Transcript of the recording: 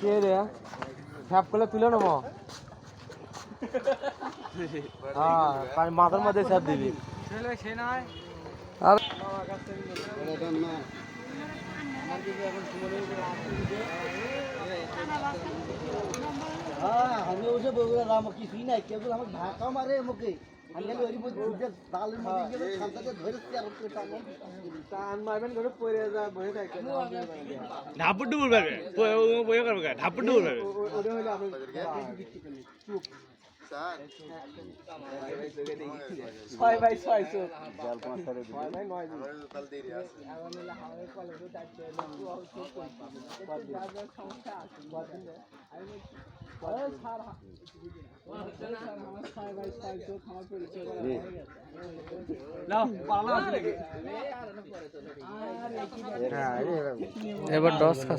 কে রে হ্যাপ করলে তুলে নেবো হ্যাঁ মাথার মধ্যে স্যাপ দিবি আমি ওসে বললাম আমার কিছুই নাই কেউ আমাকে ঢাকা মারে মুখে আমি খালি ওই দালের মধ্যে গিয়ে খালটাতে ধরেছি আর টান মারবেন করে পড়ে যা বসে থাকে ঢাপুর ডুবুর পাবে বইয়ে করবে ঢাপুর ডুবুর পাবে ওটা হলো আমি চুপ ছয় ভাই ছয় চোখ এবার 10 খাস